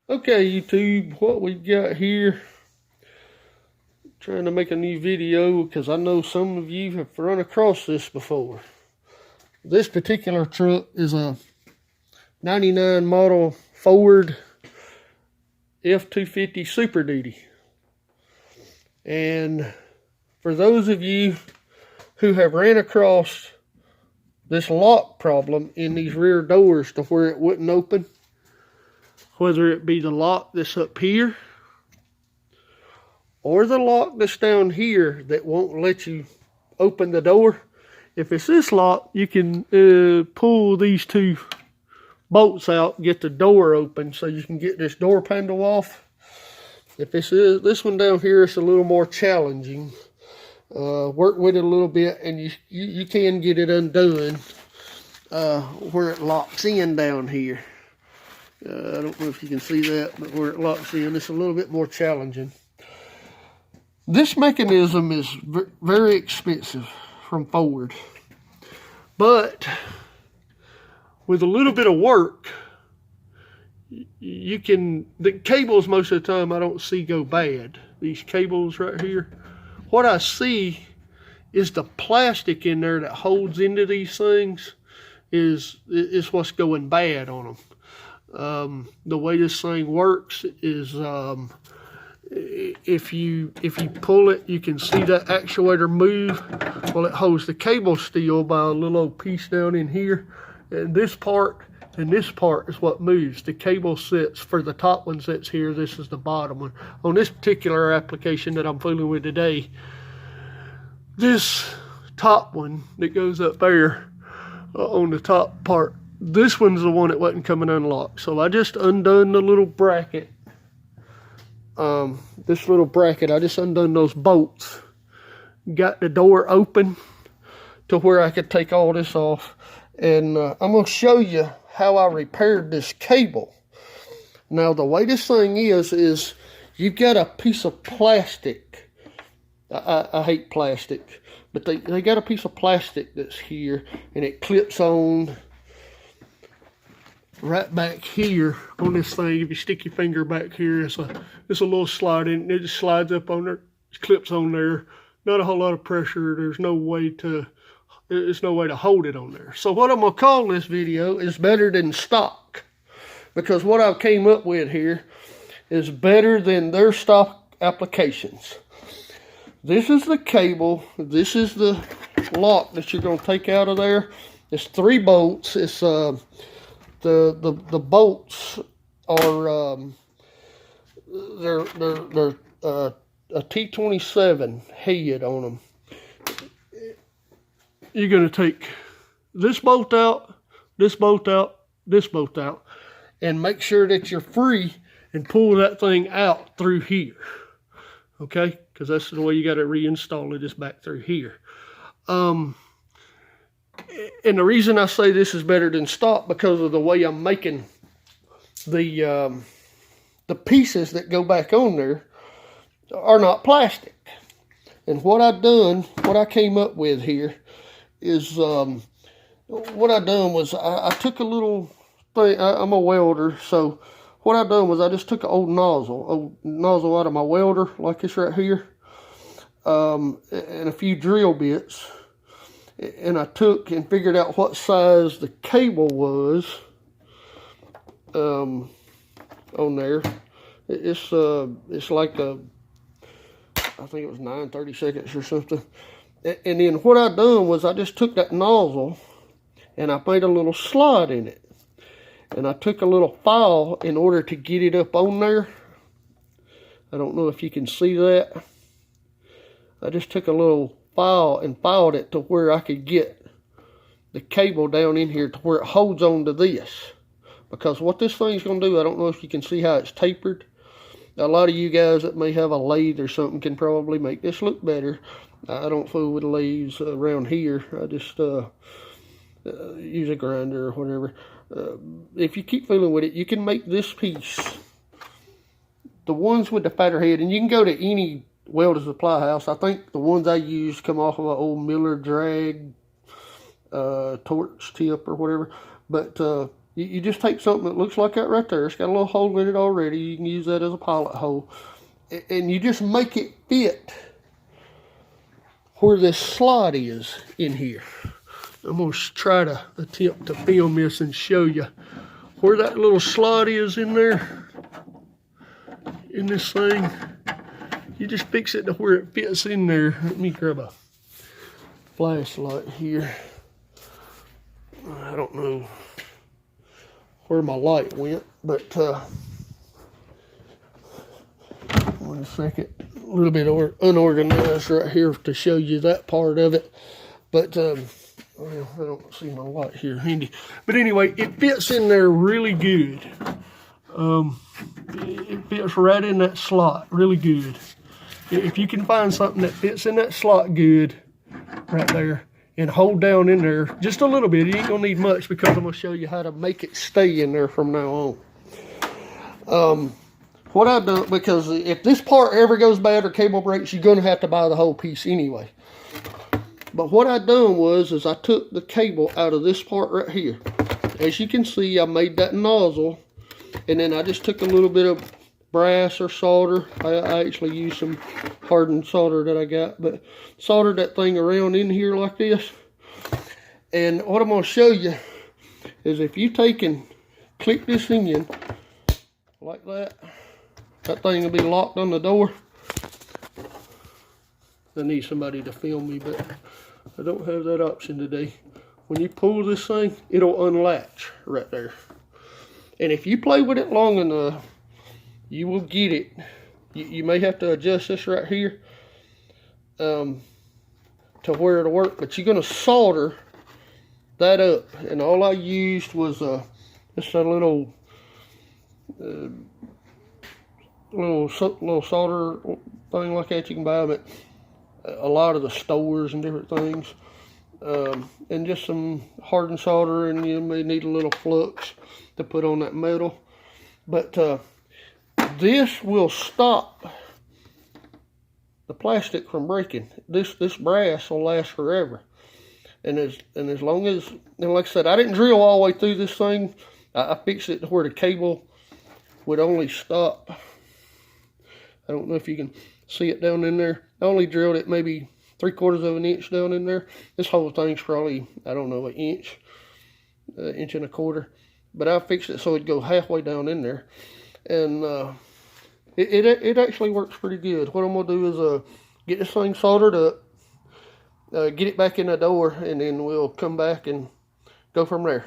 Okay, YouTube, what we got here, trying to make a new video because I know some of you have run across this before. This particular truck is a 99 model Ford F-250 Super Duty. And for those of you who have ran across this lock problem in these rear doors to where it wouldn't open, whether it be the lock that's up here or the lock that's down here that won't let you open the door. If it's this lock, you can pull these two bolts out and get the door open so you can get this door handle off. If this one down here, it's a little more challenging. Work with it a little bit and you can get it undone where it locks in down here. I don't know if you can see that, but where it locks in, it's a little bit more challenging. This mechanism is very expensive from Ford, but with a little bit of work, you can, the cables most of the time I don't see go bad. These cables right here, what I see is the plastic in there that holds into these things is what's going bad on them. The way this thing works is if you pull it, you can see that actuator move. Well, it holds the cable still by a little old piece down in here, and this part is what moves. The cable sits for the top one sits here. This is the bottom one. On this particular application that I'm fooling with today, this top one that goes up there on the top part, this one's the one that wasn't coming unlocked. So I just undone the little bracket. This little bracket, I just undone those bolts. Got the door open to where I could take all this off. And I'm going to show you how I repaired this cable. Now the way this thing is you've got a piece of plastic. I hate plastic. But they got a piece of plastic that's here. And it clips on right back here on this thing. If you stick your finger back here, it's a little slide in. It just slides up on there. It clips on there. Not a whole lot of pressure. There's no way to hold it on there. So what I'm gonna call this video is better than stock, because what I came up with here is better than their stock applications. This is the cable. This is the lock that you're gonna take out of there. It's 3 bolts. It's the bolts are they're a T27 head on them. You're going to take this bolt out, this bolt out, this bolt out, and make sure that you're free and pull that thing out through here. Okay, because that's the way you got to reinstall it, is back through here. And the reason I say this is better than stock, because of the way I'm making the pieces that go back on there are not plastic. And what I came up with here is, what I done was I took a little thing. I'm a welder, so what I done was I just took an old nozzle out of my welder, like this right here, and a few drill bits. And I took and figured out what size the cable was on there. It's like I think it was 9/32 or something. And then what I done was I just took that nozzle and I made a little slot in it. And I took a little file in order to get it up on there. I don't know if you can see that. I just took a little file and filed it to where I could get the cable down in here to where it holds on to this. Because what this thing's going to do, I don't know if you can see how it's tapered. A lot of you guys that may have a lathe or something can probably make this look better. I don't fool with lathes around here. I just use a grinder or whatever. If you keep fooling with it, you can make this piece, the ones with the fatter head, and you can go to any welder supply house. I think the ones I use come off of an old Miller drag torch tip or whatever. But You just take something that looks like that right there. It's got a little hole in it already. You can use that as a pilot hole. And you just make it fit where this slot is in here. I'm going to try to attempt to film this and show you where that little slot is in there, in this thing. You just fix it to where it fits in there. Let me grab a flashlight here. I don't know where my light went, but one second. A little bit unorganized right here to show you that part of it. But, well, I don't see my light here handy. But anyway, it fits in there really good. It fits right in that slot really good. If you can find something that fits in that slot good right there and hold down in there just a little bit, you ain't gonna need much because I'm gonna show you how to make it stay in there from now on. What I've done, because if this part ever goes bad or cable breaks, you're gonna have to buy the whole piece anyway. But what I done was I took the cable out of this part right here. As you can see, I made that nozzle, and then I just took a little bit of brass or solder. I actually used some hardened solder that I got, but soldered that thing around in here like this. And what I'm gonna show you is if you take and click this in like that, that thing will be locked on the door. I need somebody to film me, but I don't have that option today. When you pull this thing, it'll unlatch right there. And if you play with it long enough, you will get it. You may have to adjust this right here to where it'll work, but you're going to solder that up. And all I used was just a little solder thing like that you can buy them at a lot of the stores and different things, and just some hardened solder, and you may need a little flux to put on that metal. But this will stop the plastic from breaking. This brass will last forever, and as long as, and like I said, I didn't drill all the way through this thing. I fixed it to where the cable would only stop. I don't know if you can see it down in there. I only drilled it maybe 3/4 of an inch down in there. This whole thing's probably, I don't know, an inch, inch and a quarter. But I fixed it so it'd go halfway down in there. And it actually works pretty good. What I'm going to do is get this thing soldered up, get it back in the door, and then we'll come back and go from there.